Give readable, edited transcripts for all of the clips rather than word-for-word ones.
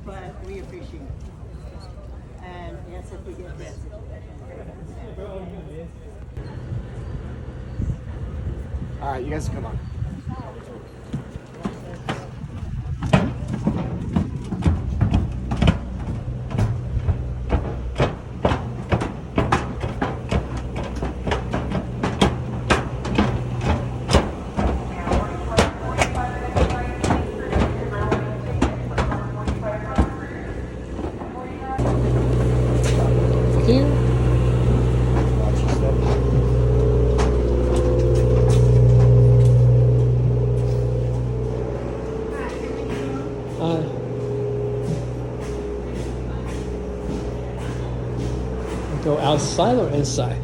But we appreciate it. And yes, if we get this. All right, you guys come on. Here. Watch your step. Go outside or inside?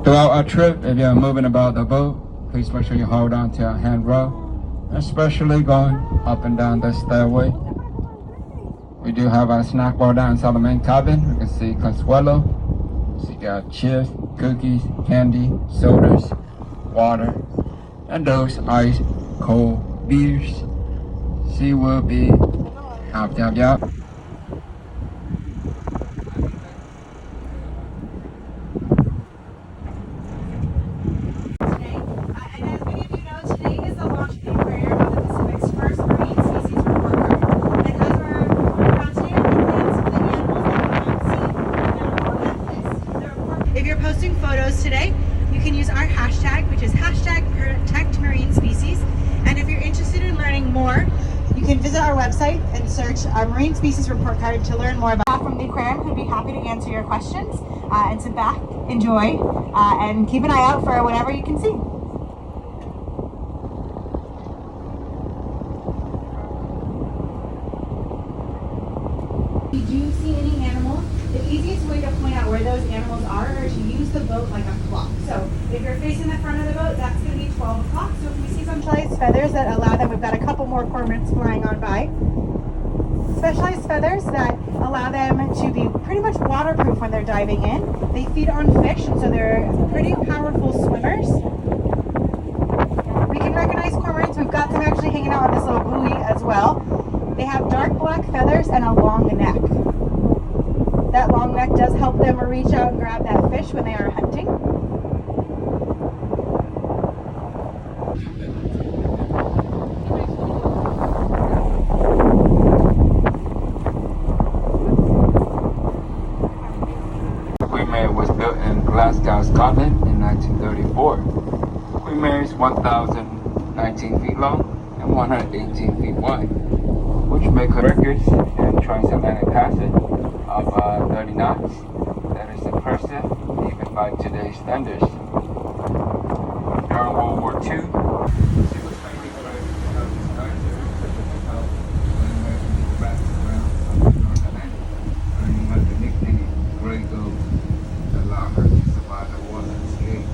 Throughout our trip, if you're moving about the boat, please make sure you hold on to your handrail, especially going up and down the stairway. We do have our snack bar down inside the main cabin. You can see Consuelo. So you got chips, cookies, candy, sodas, water, and those ice cold beers. She will be yap. If you're posting photos today, you can use our hashtag, which is #ProtectMarineSpecies. And if you're interested in learning more, you can visit our website and search our Marine Species Report Card to learn more about from the aquarium, who'd be happy to answer your questions. And sit back, enjoy, and keep an eye out for whatever you can see. If you do see any animals, the easiest way to point out where those animals are to use the boat like a clock. So if you're facing the front of the boat, that's going to be 12 o'clock. So if we see some specialized feathers that allow them, we've got a couple more cormorants flying on by. Specialized feathers that allow them to be pretty much waterproof when they're diving in. They feed on fish, and so they're pretty powerful swimmers. We can recognize cormorants. We've got them actually hanging out on this little buoy as well. They have dark black feathers and a long neck. That long neck does help them reach out and grab that fish when they are hunting. Queen Mary was built in Glasgow, Scotland in 1934. Queen Mary is 1,019 feet long and 118 feet wide, which make her records in transatlantic passage of 30 knots. That is impressive, even by today's standards. During World War II, she was famous for her character, back around North Atlantic, earning her the nickname Grey Ghost, that allowed her to survive the war unscathed.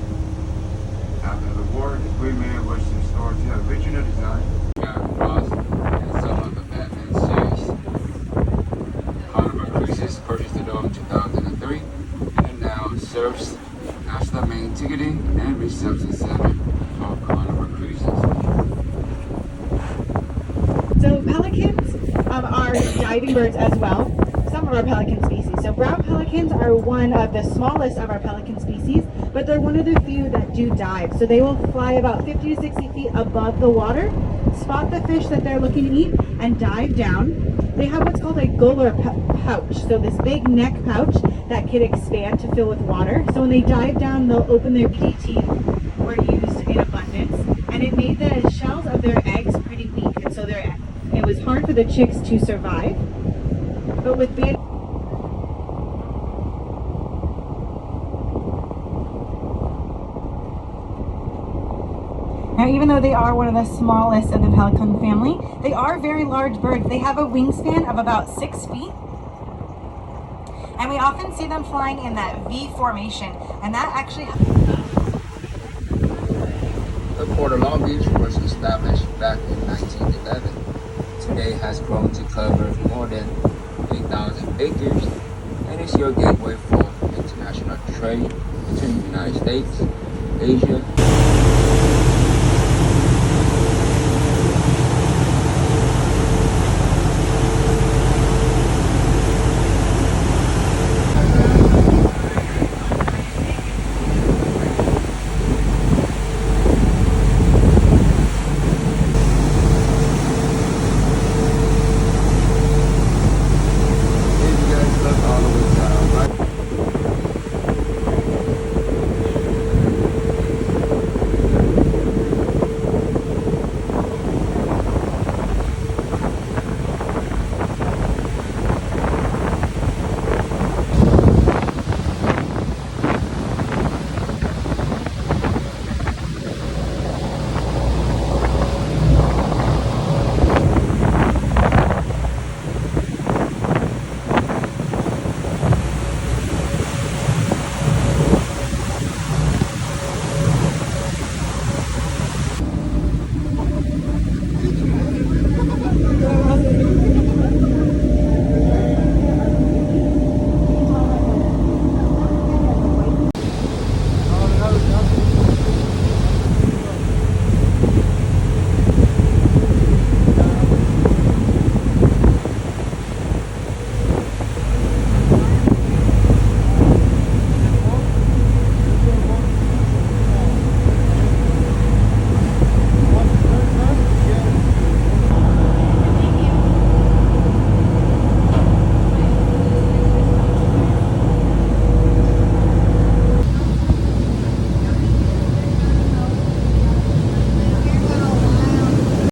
After the war, the Queen Mary was restored to her original design. Gary Ross and some of the Batman series. Carnival Cruises purchased it in 2003 and now serves as the main ticketing and reception center for Carnival Cruises. So pelicans are diving birds as well, some of our pelican species. So brown pelicans are one of the smallest of our pelican species, but they're one of the few that do dive. So they will fly about 50 to 60 feet above the water, spot the fish that they're looking to eat, and dive down. They have what's called a gular pouch, so this big neck pouch that can expand to fill with water. So when they dive down, they'll open their pea teeth, were used in abundance, and it made the shells of their eggs pretty weak, and so it was hard for the chicks to survive. but with being Now, even though they are one of the smallest of the pelican family, they are very large birds. They have a wingspan of about 6 feet. And we often see them flying in that V formation. And that actually... The Port of Long Beach was established back in 1911. Today has grown to cover more than 8,000 acres and is your gateway for international trade between the United States, Asia,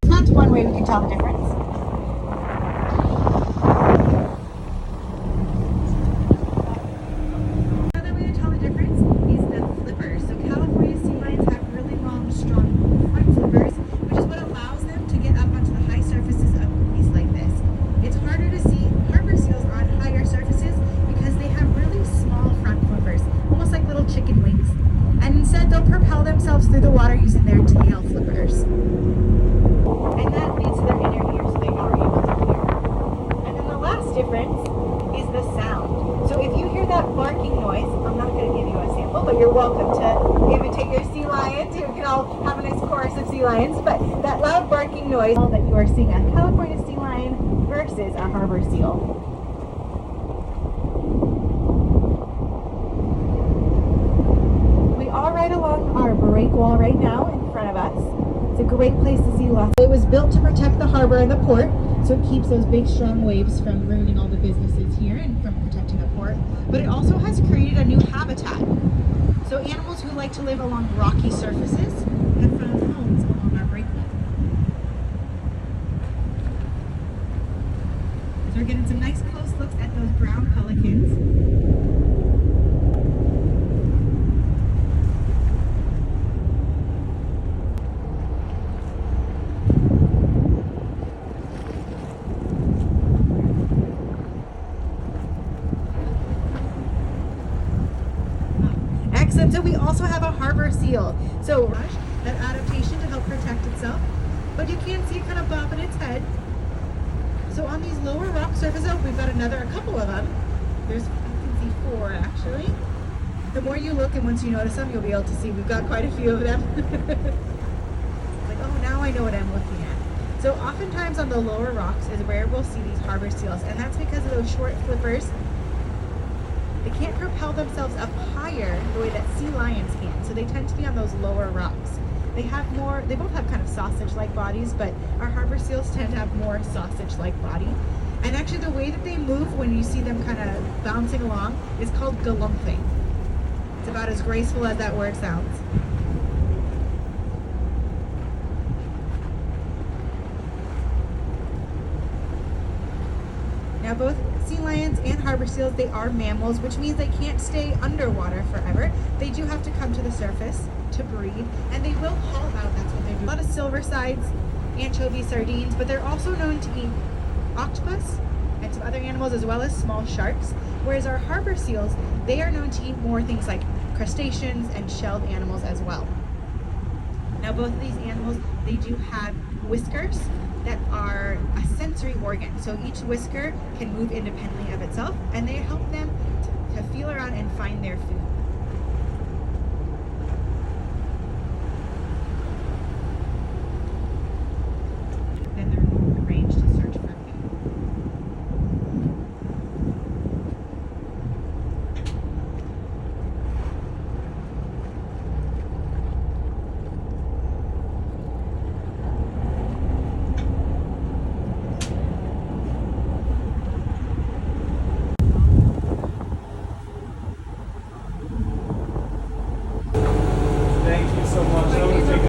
That's one way we can tell the difference. Another way to tell the difference is the flippers. So California sea lions have really long, strong front flippers, which is what allows them to get up onto the high surfaces of buoys like this. It's harder to see harbor seals on higher surfaces because they have really small front flippers, almost like little chicken wings. And instead, they'll propel themselves through the water using their tail flippers. And that leads to their inner ear, so they are able to hear. And then the last difference is the sound. So if you hear that barking noise, I'm not going to give you a sample, but you're welcome to imitate your sea lions. You can all have a nice chorus of sea lions, but that loud barking noise that you are seeing a California sea lion versus a harbor seal. We are right along our break wall right now in front of us. It's a great place to see lots. It was built to protect the harbor and the port, so it keeps those big strong waves from ruining all the businesses here and from protecting the port. But it also has created a new habitat. So animals who like to live along rocky surfaces have found homes along our break wall. So we're getting some nice close looks at those brown pelicans. Excellent. So we also have a harbor seal. So that adaptation to help protect itself, but you can see it kind of bobbing its head. So on these lower rock surfaces, we've got a couple of them. You can see 4 actually. The more you look and once you notice them, you'll be able to see we've got quite a few of them. Like, oh, now I know what I'm looking at. So oftentimes on the lower rocks is where we'll see these harbor seals, and that's because of those short flippers. They can't propel themselves up higher the way that sea lions can, so they tend to be on those lower rocks. They both have kind of sausage-like bodies, but our harbor seals tend to have more sausage-like body. And actually the way that they move when you see them kind of bouncing along is called galumphing. It's about as graceful as that word sounds. Now both sea lions and harbor seals, they are mammals, which means they can't stay underwater forever. They do have to come to the surface to breed, and they will haul out. That's what they do. A lot of silversides, anchovy, sardines, but they're also known to eat octopus and some other animals as well as small sharks. Whereas our harbor seals, they are known to eat more things like crustaceans and shelled animals as well. Now both of these animals, they do have whiskers that are a sensory organ. So each whisker can move independently of itself, and they help them to feel around and find their food.